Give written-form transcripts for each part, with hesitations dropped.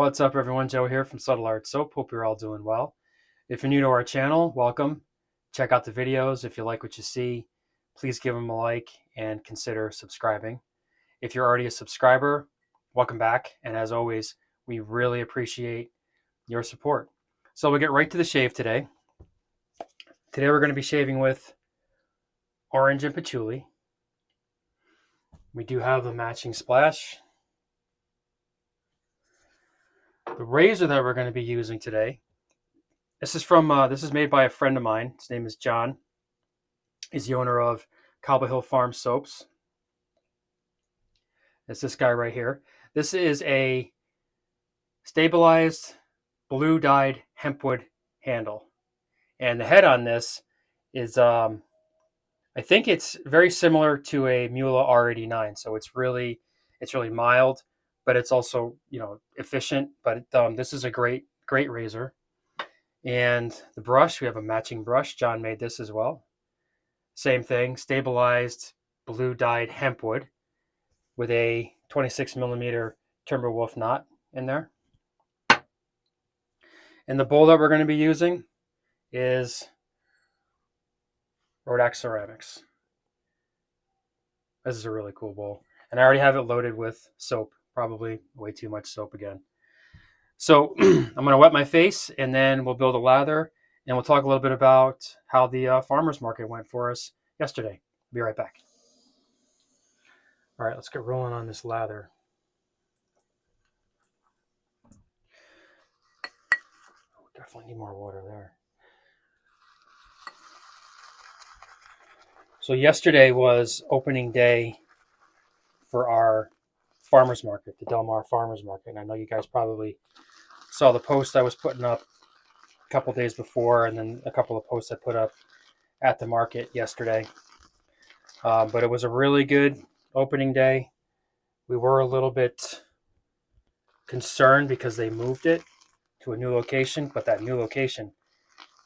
What's up, everyone? Joe here from Subtle Art Soap. Hope you're all doing well. If you're new to our channel, welcome. Check out the videos. If you like what you see, please give them a like and consider subscribing. If you're already a subscriber, welcome back. And as always, we really appreciate your support. So we'll get right to the shave today. Today we're going to be shaving with Orange and Patchouli. We do have the matching splash. The razor that we're going to be using today, this is made by a friend of mine. His name is John. He's the owner of Cobble Farm Soaps. It's this guy right here. This is a stabilized blue dyed hempwood handle, and the head on this is I think it's very similar to a Mula R89. So it's really mild, but it's also efficient. But this is a great razor. And the brush, we have a matching brush. John made this as well. Same thing, stabilized blue dyed hempwood with a 26 millimeter Timberwolf knot in there. And the bowl that we're going to be using is Rodak ceramics. This is a really cool bowl. And I already have it loaded with soap, probably way too much soap again. So I'm going to wet my face, and then we'll build a lather, and we'll talk a little bit about how the farmer's market went for us yesterday. Be right back. All right, let's get rolling on this lather. Oh, definitely need more water there. So yesterday was opening day for our farmer's market, the Del Mar Farmer's Market. And I know you guys probably saw the post I was putting up a couple days before, and then a couple of posts I put up at the market yesterday. But it was a really good opening day. We were a little bit concerned because they moved it to a new location, but that new location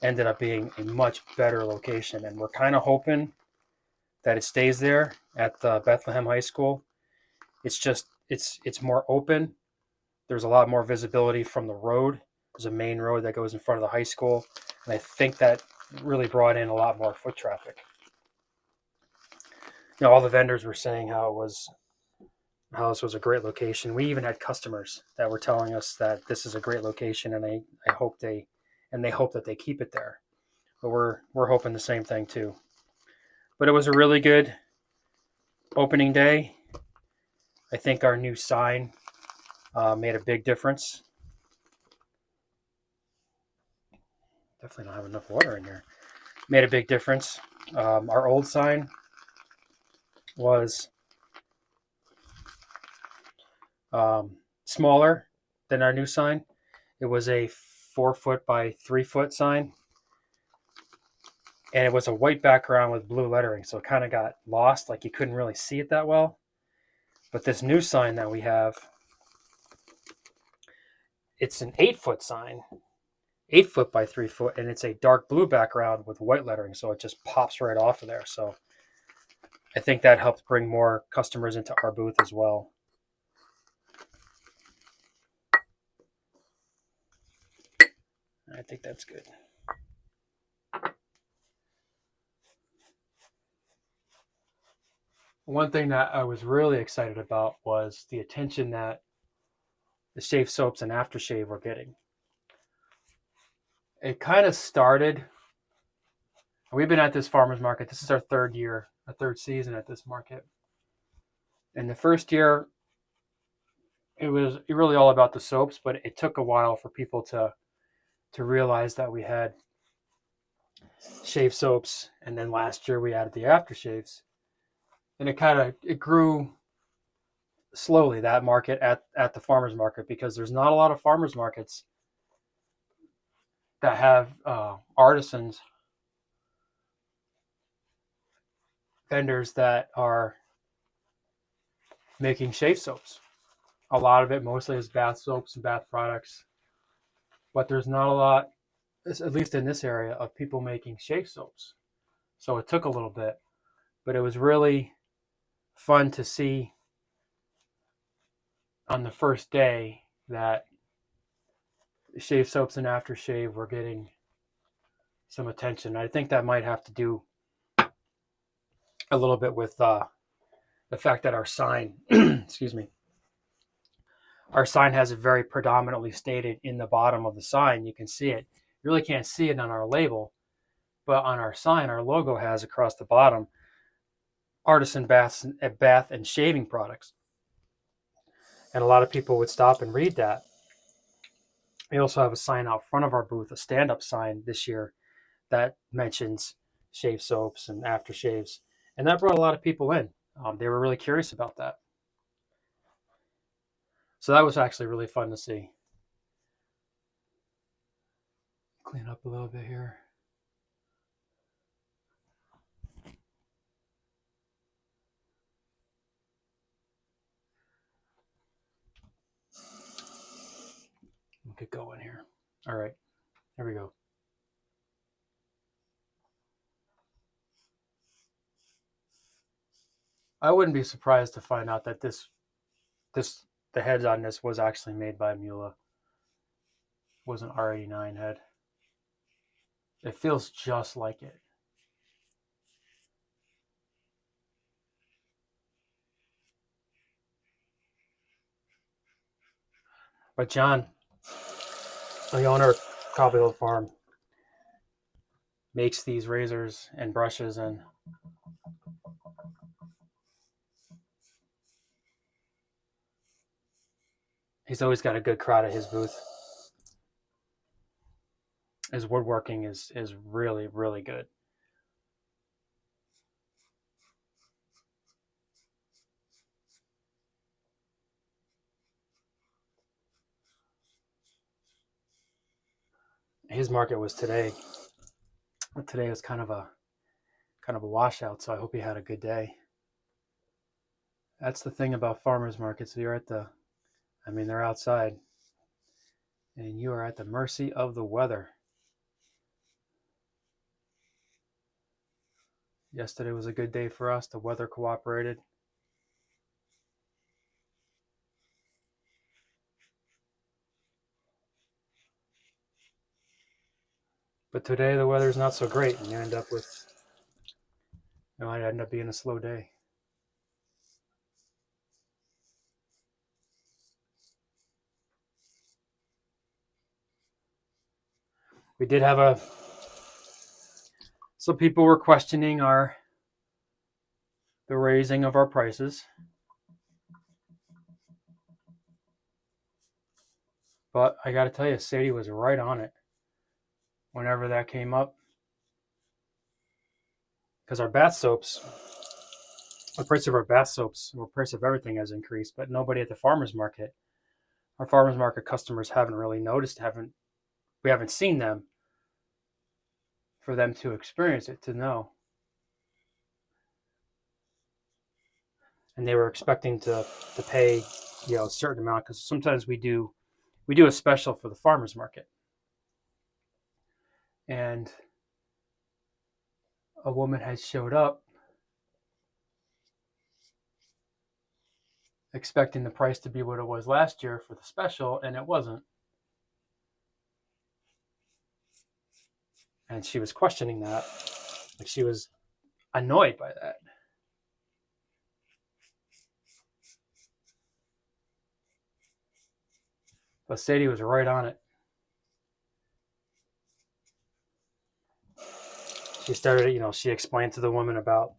ended up being a much better location. And we're kind of hoping that it stays there at the Bethlehem High School. It's just, it's more open. There's a lot more visibility from the road. There's a main road that goes in front of the high school. And I think that really brought in a lot more foot traffic. All the vendors were saying how this was a great location. We even had customers that were telling us that this is a great location, and they hope that they keep it there. But we're hoping the same thing too. But it was a really good opening day. I think our new sign made a big difference. Definitely don't have enough water in here. Made a big difference. Our old sign was smaller than our new sign. It was a 4-foot by 3-foot sign, and it was a white background with blue lettering, so it kind of got lost, like you couldn't really see it that well. But this new sign that we have, it's an 8-foot sign, 8-foot by 3-foot, and it's a dark blue background with white lettering, so it just pops right off of there. So I think that helped bring more customers into our booth as well. I think that's good. One thing that I was really excited about was the attention that the shave soaps and aftershave were getting. It kind of started, we've been at this farmer's market. This is our third season at this market. And the first year, it was really all about the soaps, but it took a while for people to realize that we had shave soaps. And then last year we added the aftershaves. And it grew slowly, that market at the farmer's market, because there's not a lot of farmer's markets that have artisans, vendors that are making shave soaps. A lot of it mostly is bath soaps and bath products, but there's not a lot, at least in this area, of people making shave soaps. So it took a little bit, but it was really fun to see on the first day that shave soaps and aftershave were getting some attention. I think that might have to do a little bit with the fact that our sign, excuse me, our sign has it very predominantly stated in the bottom of the sign. You can see it. You really can't see it on our label, but on our sign, our logo has across the bottom artisan bath and shaving products. And a lot of people would stop and read that. We also have a sign out front of our booth, a stand-up sign this year that mentions shave soaps and aftershaves. And that brought a lot of people in. They were really curious about that. So that was actually really fun to see. Clean up a little bit here. We'll get going here. All right, here we go. I wouldn't be surprised to find out that the heads on this was actually made by Mula. It was an R89 head. It feels just like it. But John, the owner of Cobble Farm, makes these razors and brushes, and he's always got a good crowd at his booth. His woodworking is really, really good. His market was today. Today was kind of a washout, so I hope he had a good day. That's the thing about farmers markets. They're outside, and you are at the mercy of the weather. Yesterday was a good day for us. The weather cooperated. But today the weather's not so great, and you end up with, it might end up being a slow day. We did have some people were questioning the raising of our prices. But I got to tell you, Sadie was right on it whenever that came up. Because our bath soaps, the price of our bath soaps, the price of everything has increased, but nobody at the farmer's market, our farmer's market customers haven't really noticed, we haven't seen them for them to experience it, to know. And they were expecting to pay, a certain amount, because sometimes we do a special for the farmer's market. And a woman had showed up expecting the price to be what it was last year for the special, and it wasn't. And she was questioning that. Like, she was annoyed by that. But Sadie was right on it. She started, she explained to the woman about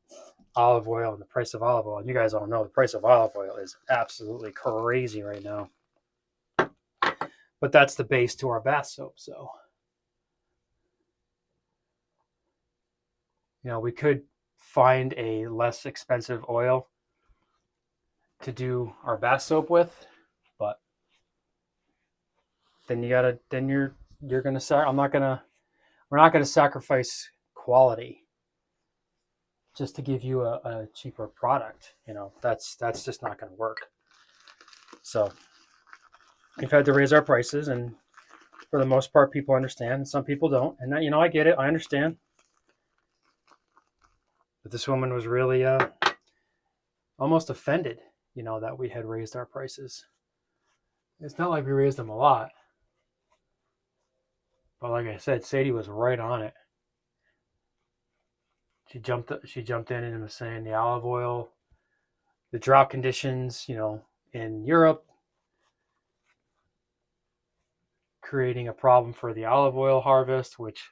olive oil and the price of olive oil. And you guys all know the price of olive oil is absolutely crazy right now. But that's the base to our bath soap. So, we could find a less expensive oil to do our bath soap with, but then you're going to start. We're not going to sacrifice quality just to give you a cheaper product. That's just not going to work. So we've had to raise our prices, and for the most part, people understand, and some people don't. And that, I get it. I understand. But this woman was really almost offended, that we had raised our prices. It's not like we raised them a lot. But like I said, Sadie was right on it. She jumped in and was saying the olive oil, the drought conditions, in Europe, creating a problem for the olive oil harvest, which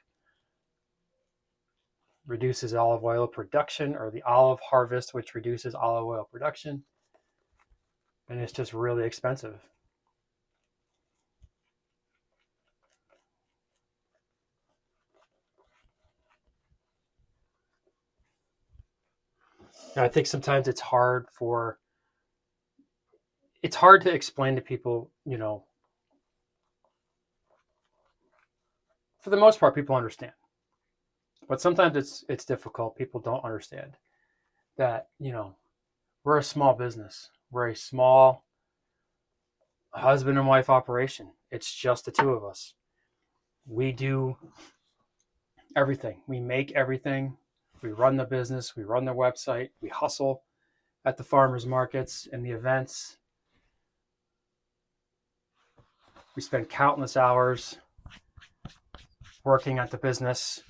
reduces olive oil production, or the olive harvest, which reduces olive oil production. And it's just really expensive. And I think sometimes it's hard to explain to people, for the most part, people understand. But sometimes it's difficult. People don't understand that, we're a small business. We're a small husband and wife operation. It's just the two of us. We do everything. We make everything. We run the business. We run the website. We hustle at the farmers markets and the events. We spend countless hours working at the business.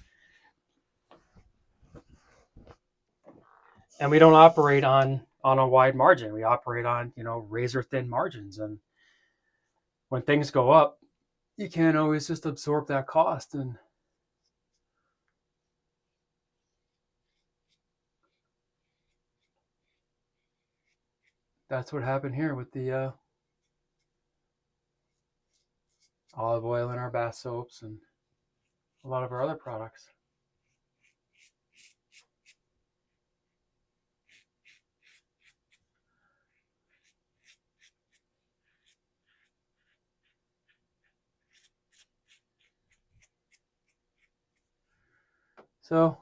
And we don't operate on a wide margin. We operate on, razor thin margins. And when things go up, you can't always just absorb that cost. And that's what happened here with the olive oil in our bath soaps and a lot of our other products. So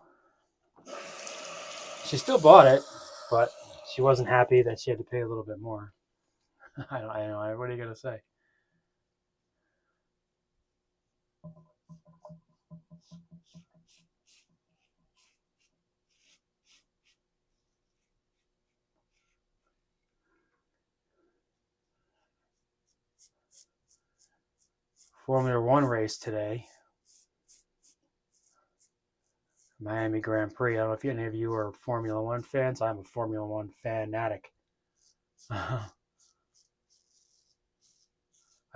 she still bought it, but she wasn't happy that she had to pay a little bit more. I know. What are you going to say? Formula One race today. Miami Grand Prix. I don't know if any of you are Formula One fans. I'm a Formula One fanatic. I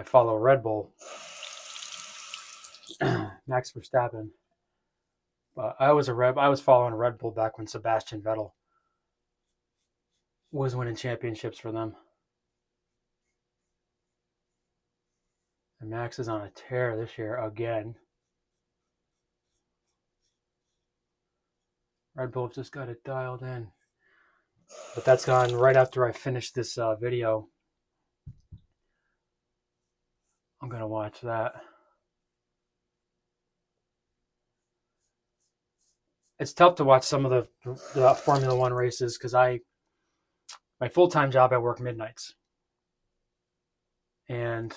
follow Red Bull. Max Verstappen. But I was following Red Bull back when Sebastian Vettel was winning championships for them. And Max is on a tear this year again. Red Bull just got it dialed in. But that's gone right after I finish this video. I'm going to watch that. It's tough to watch some of the Formula One races because my full-time job, I work midnights. And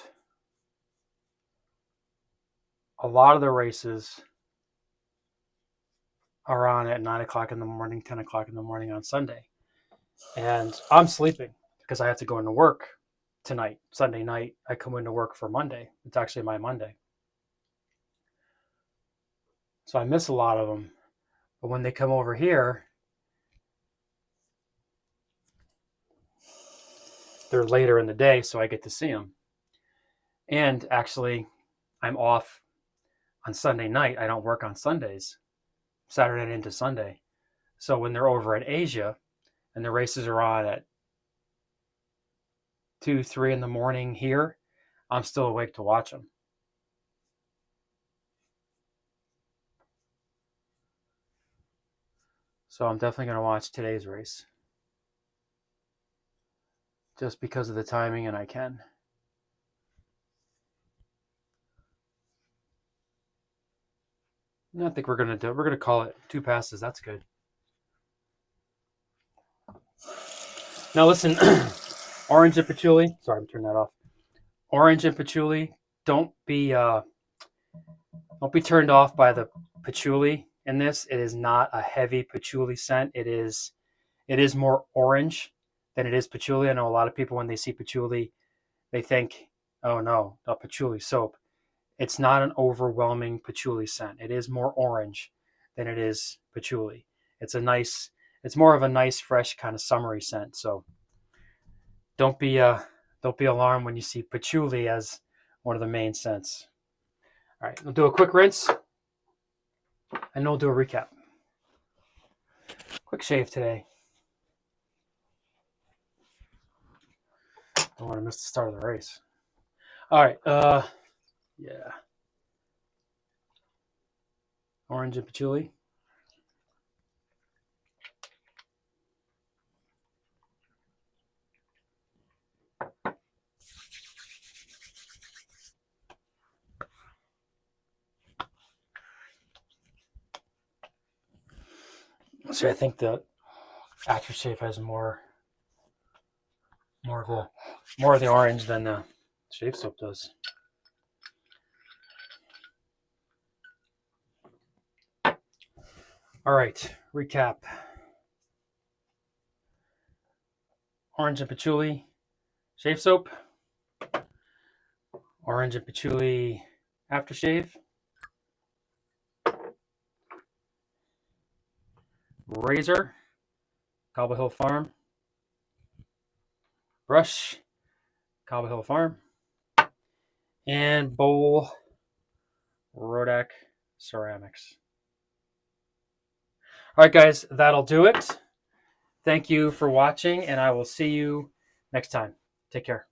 a lot of the races are on at 9 o'clock in the morning, 10 o'clock in the morning on Sunday. And I'm sleeping because I have to go into work tonight. Sunday night, I come into work for Monday. It's actually my Monday. So I miss a lot of them. But when they come over here, they're later in the day, so I get to see them. And actually, I'm off on Sunday night. I don't work on Sundays, Saturday into Sunday. So when they're over in Asia and the races are on at 2, 3 in the morning here, I'm still awake to watch them. So I'm definitely going to watch today's race. Just because of the timing, and I can. I think we're going to call it 2 passes. That's good. Now listen, Orange and Patchouli. Sorry, I'm turning that off. Orange and Patchouli. Don't be turned off by the patchouli in this. It is not a heavy patchouli scent. It is more orange than it is patchouli. I know a lot of people when they see patchouli, they think, oh no, a patchouli soap. it's not an overwhelming patchouli scent. It is more orange than it is patchouli. It's more of a nice, fresh kind of summery scent. So don't be alarmed when you see patchouli as one of the main scents. All right, we'll do a quick rinse, and we'll do a recap. Quick shave today. Don't want to miss the start of the race. All right, yeah. Orange and patchouli. So I think the aftershave has more of the orange than the shave soap does. All right, recap. Orange and patchouli shave soap. Orange and patchouli aftershave. Razor, Cobble Hill Farm. Brush, Cobble Hill Farm. And bowl, Rodak Ceramics. All right, guys, that'll do it. Thank you for watching, and I will see you next time. Take care.